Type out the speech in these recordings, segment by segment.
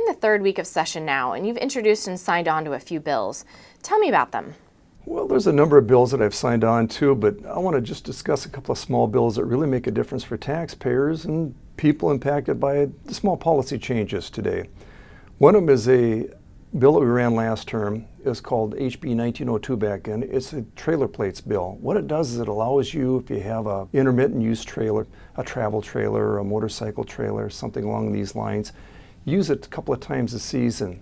in the third week of session now, and you've introduced and signed on to a few bills. Tell me about them. Well, there's a number of bills that I've signed on to, but I want to just discuss a couple of small bills that really make a difference for taxpayers and people impacted by the small policy changes today. One of them is a bill that we ran last term. It's called HB 1902 back in. It's a trailer plates bill. What it does is it allows you, if you have a intermittent use trailer, a travel trailer, a motorcycle trailer, something along these lines, use it a couple of times a season.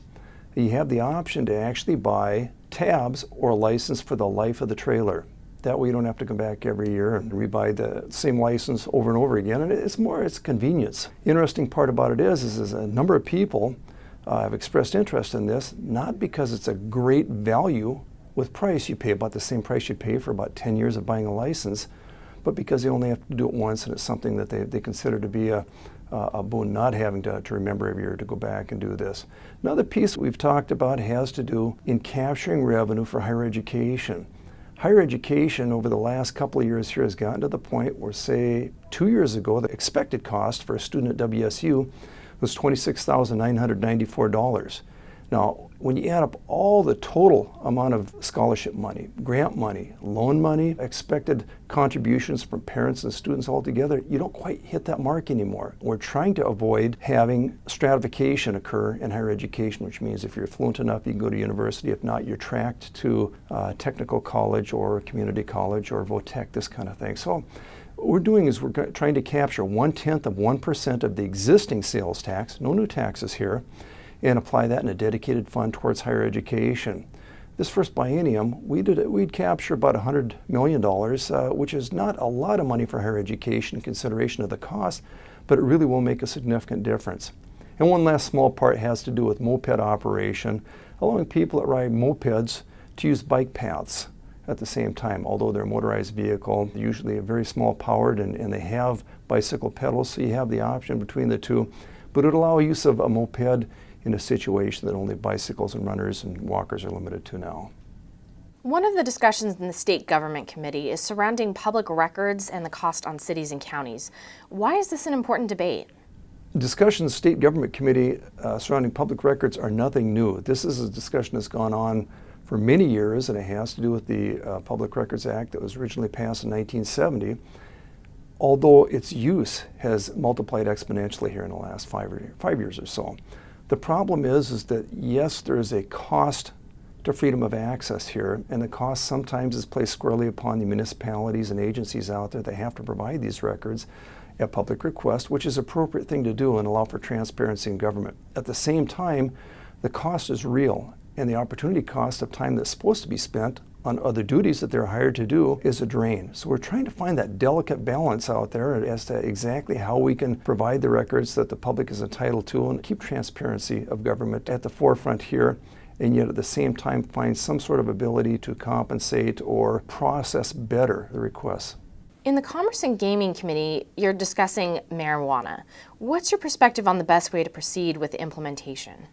You have the option to actually buy tabs or a license for the life of the trailer. That way you don't have to come back every year and rebuy the same license over and over again. And it's convenience. Interesting part about it is a number of people have expressed interest in this, not because it's a great value with price. You pay about the same price you pay for about 10 years of buying a license, but because they only have to do it once, and it's something that they consider to be a boon, not having to remember every year to go back and do this. Another piece we've talked about has to do in capturing revenue for higher education. Higher education over the last couple of years here has gotten to the point where, say, 2 years ago, the expected cost for a student at WSU was $26,994. Now, when you add up all the total amount of scholarship money, grant money, loan money, expected contributions from parents and students all together, you don't quite hit that mark anymore. We're trying to avoid having stratification occur in higher education, which means if you're fluent enough, you can go to university. If not, you're tracked to technical college or community college or VOTEC, this kind of thing. So what we're doing is we're trying to capture 1/10% of the existing sales tax, no new taxes here, and apply that in a dedicated fund towards higher education. This first biennium, we'd capture about $100 million, which is not a lot of money for higher education in consideration of the cost, but it really will make a significant difference. And one last small part has to do with moped operation, allowing people that ride mopeds to use bike paths at the same time. Although they're a motorized vehicle, usually a very small powered, and they have bicycle pedals, so you have the option between the two. But it will allow use of a moped in a situation that only bicycles and runners and walkers are limited to now. One of the discussions in the State Government Committee is surrounding public records and the cost on cities and counties. Why is this an important debate? Discussions in the State Government Committee surrounding public records are nothing new. This is a discussion that's gone on for many years, and it has to do with the Public Records Act that was originally passed in 1970, although its use has multiplied exponentially here in the last 5 years or so. The problem is that, yes, there is a cost to freedom of access here, and the cost sometimes is placed squarely upon the municipalities and agencies out there that have to provide these records at public request, which is an appropriate thing to do and allow for transparency in government. At the same time, the cost is real, and the opportunity cost of time that's supposed to be spent on other duties that they're hired to do is a drain. So we're trying to find that delicate balance out there as to exactly how we can provide the records that the public is entitled to and keep transparency of government at the forefront here, and yet at the same time find some sort of ability to compensate or process better the requests. In the Commerce and Gaming Committee, you're discussing marijuana. What's your perspective on the best way to proceed with the implementation?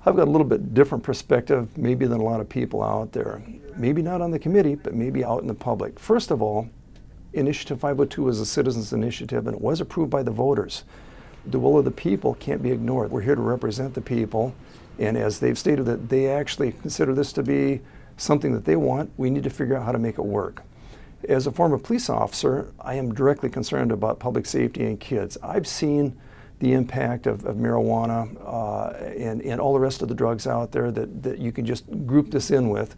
I've got a little bit different perspective maybe than a lot of people out there. Maybe not on the committee, but maybe out in the public. First of all, Initiative 502 is a citizens' initiative, and it was approved by the voters. The will of the people can't be ignored. We're here to represent the people, and as they've stated that they actually consider this to be something that they want, we need to figure out how to make it work. As a former police officer, I am directly concerned about public safety and kids. I've seen the impact of marijuana and all the rest of the drugs out there that you can just group this in with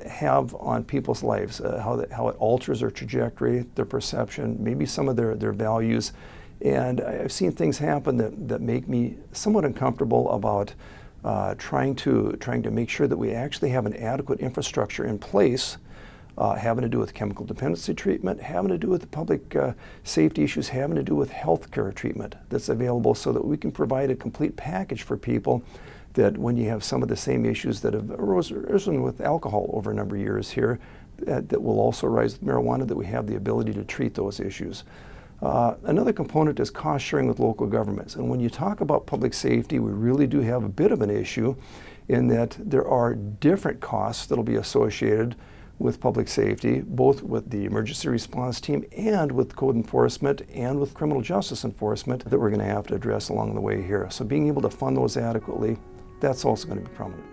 have on people's lives, how it alters their trajectory, their perception, maybe some of their values. And I've seen things happen that make me somewhat uncomfortable about trying to make sure that we actually have an adequate infrastructure in place, having to do with chemical dependency treatment, having to do with the public safety issues, having to do with healthcare treatment that's available so that we can provide a complete package for people that when you have some of the same issues that have arisen with alcohol over a number of years here, that will also arise with marijuana, that we have the ability to treat those issues. Another component is cost sharing with local governments. And when you talk about public safety, we really do have a bit of an issue in that there are different costs that will be associated with public safety, both with the emergency response team and with code enforcement and with criminal justice enforcement that we're going to have to address along the way here. So being able to fund those adequately, that's also going to be prominent.